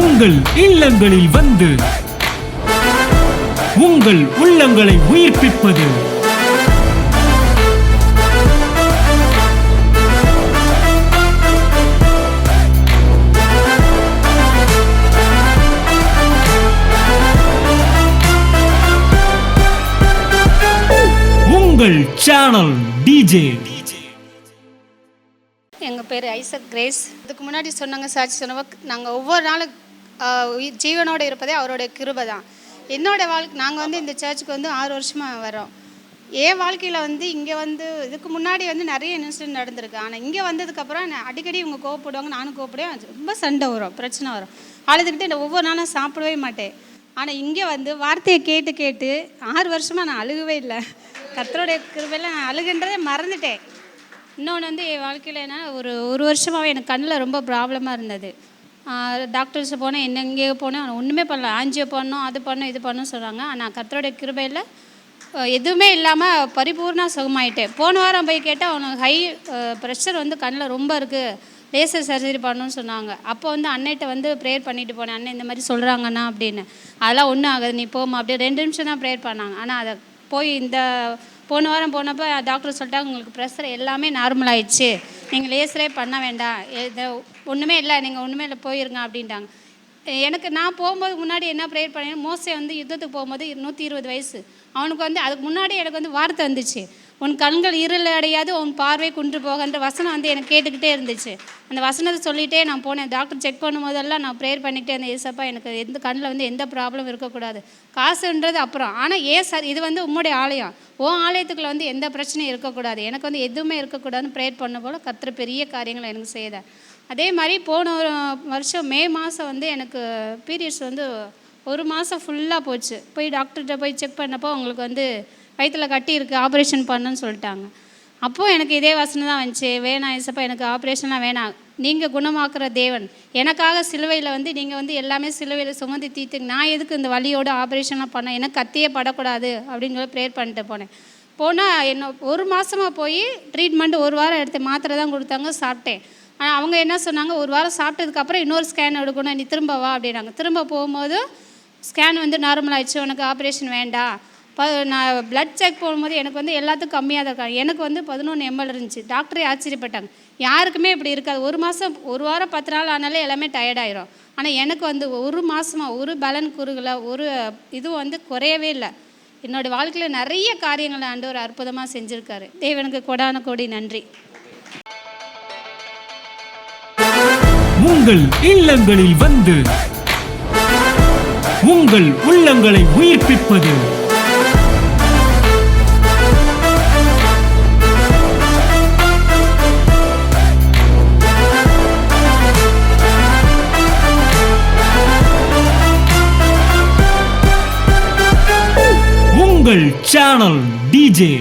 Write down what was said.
உங்கள் இல்லங்களில் வந்து உங்கள் உள்ளங்களை உயிர்ப்பிப்பது உங்கள் சேனல் டிஜே. எங்கள் பேர் ஐசக் கிரேஸ். இதுக்கு முன்னாடி சொன்னாங்க சாட்சி சொன்னவ, நாங்கள் ஒவ்வொரு நாளும் ஜீவனோடு இருப்பதே அவருடைய கிருபை தான். என்னோடய வாழ்க்கை நாங்கள் வந்து இந்த சர்ச்சுக்கு வந்து 6 வருஷமாக வரோம். என் வாழ்க்கையில் வந்து இங்கே வந்து இதுக்கு முன்னாடி வந்து நிறைய இன்சிடென்ட் நடந்திருக்கு. ஆனால் இங்கே வந்ததுக்கப்புறம் அடிக்கடி இவங்க கோவப்படுவாங்க, நானும் கோவப்படுவேன். ரொம்ப சண்டை வரும், பிரச்சனை வரும். அழுதுகிட்டு நான் ஒவ்வொரு நாளும் சாப்பிடவே மாட்டேன். ஆனால் இங்கே வந்து வார்த்தையை கேட்டு கேட்டு 6 வருஷமாக நான் அழுகவே இல்லை. கர்த்தருடைய கிருபையில் நான் அழுகுன்றதே மறந்துட்டேன். இன்னொன்று வந்து என் வாழ்க்கையில் என்ன, ஒரு வருஷமாகவே எனக்கு கண்ணில் ரொம்ப ப்ராப்ளமாக இருந்தது. டாக்டர்ஸ் போனேன், எங்கேயோ போனேன், ஒன்றுமே பண்ணல. ஆஞ்சியோ பண்ணோம், அது பண்ணோம், இது பண்ணோம் சொல்கிறாங்க. ஆனால் கர்த்தருடைய கிருபையில் எதுவுமே இல்லாமல் பரிபூர்ண சுகமாயிட்டேன். போன வாரம் போய் கேட்டால் அவனுக்கு ஹை ப்ரெஷர் வந்து கண்ணில் ரொம்ப இருக்குது, லேசர் சர்ஜரி பண்ணணும்னு சொன்னாங்க. அப்போ வந்து அன்னைகிட்ட வந்து ப்ரேயர் பண்ணிட்டு போனேன். அண்ணன் இந்த மாதிரி சொல்கிறாங்கண்ணா அப்படின்னு. அதெல்லாம் ஒன்றும் ஆகாது, நீ போமா அப்படியே 2 நிமிஷம் தான் ப்ரேயர் பண்ணாங்க. ஆனால் அதை போய் போன வாரம் போனப்போ டாக்டர் சொல்லிட்டாங்க, உங்களுக்கு ப்ரெஷர் எல்லாமே நார்மல் ஆயிடுச்சு, நீங்கள் லேசரே பண்ண வேண்டாம், இது ஒன்றுமே இல்லை, நீங்கள் ஒன்றுமே இல்லை, போயிருங்க அப்படின்ட்டாங்க. எனக்கு நான் போகும்போது முன்னாடி என்ன ப்ரேயர் பண்ணேன், மோசே வந்து யுத்தத்துக்கு போகும்போது 120 வயசு. அவனுக்கு வந்து அதுக்கு முன்னாடி எனக்கு வந்து வார்த்தை வந்துச்சு, உன் கண்கள் இருள் அடையாது, உன் பார்வை குன்று போகன்ற வசனம் வந்து எனக்கு கேட்டுக்கிட்டே இருந்துச்சு. அந்த வசனத்தை சொல்லிகிட்டே நான் போனேன். டாக்டர் செக் பண்ணும்போதெல்லாம் நான் ப்ரேயர் பண்ணிக்கிட்டே இருந்தேன், ஏசப்பா எனக்கு எந்த கண்ணில் வந்து எந்த ப்ராப்ளம் இருக்கக்கூடாது, காசுன்றது அப்புறம், ஆனால் சார் இது வந்து உம்முடைய ஆலயம், ஆலயத்துக்குள்ள வந்து எந்த பிரச்சனையும் இருக்கக்கூடாது, எனக்கு வந்து எதுவுமே இருக்கக்கூடாதுன்னு ப்ரேயர் பண்ண போல் கர்த்தர் பெரிய காரியங்களை எனக்கு செய்தார். அதே மாதிரி போன வருஷம் மே மாதம் வந்து எனக்கு பீரியட்ஸ் வந்து 1 மாதம் ஃபுல்லாக போச்சு. போய் டாக்டர்கிட்ட போய் செக் பண்ணப்போ அவங்களுக்கு வந்து வயிற்றில் கட்டி இருக்குது, ஆப்ரேஷன் பண்ணுன்னு சொல்லிட்டாங்க. அப்போது எனக்கு இதே வசனம் தான் வந்துச்சு, வேணாம் ஏசப்பா எனக்கு ஆப்ரேஷன்லாம் வேணாம், நீங்கள் குணமாக்குற தேவன், எனக்காக சிலுவையில் வந்து நீங்கள் வந்து எல்லாமே சிலுவையில் சுமந்து தீர்த்துங்க, நான் எதுக்கு இந்த வலியோட ஆப்ரேஷன்லாம் பண்ணேன், எனக்கு கத்தியே படக்கூடாது அப்படின்னு சொல்லி ப்ரேயர் பண்ணிட்டு போனால் என்ன 1 மாதமாக போய் ட்ரீட்மெண்ட் 1 வாரம் எடுத்து மாத்திரை தான் கொடுத்தாங்க, சாப்பிட்டேன். ஆனால் அவங்க என்ன சொன்னாங்க, 1 வாரம் சாப்பிட்டதுக்கப்புறம் இன்னொரு ஸ்கேன் எடுக்கணும், நீ திரும்ப வா அப்படின்னாங்க. திரும்ப போகும்போது ஸ்கேன் வந்து நார்மல் ஆகிடுச்சு, உனக்கு ஆப்ரேஷன் வேண்டாம். நான் ப்ளட் செக் போகும்போது எனக்கு வந்து எல்லாத்துக்கும் கம்மியாக தான் இருக்காங்க, எனக்கு வந்து 11 ml இருந்துச்சு. டாக்டரே ஆச்சரியப்பட்டாங்க, யாருக்குமே இப்படி இருக்காது, 1 வாரம் 10 நாள் ஆனாலே எல்லாமே டயர்டாயிரும். ஆனால் எனக்கு வந்து 1 மாதமாக ஒரு பலன் குறுகலை, ஒரு இதுவும் வந்து குறையவே இல்லை. என்னோடய வாழ்க்கையில் நிறைய காரியங்களை ஆண்டவர் அற்புதமாக செஞ்சுருக்காரு. தேவனுக்கு கொடான கோடி நன்றி. உங்கள் இல்லங்களில் வந்து உங்கள் உள்ளங்களை உயிர்ப்பிப்பது உங்கள் சேனல் டிஜே.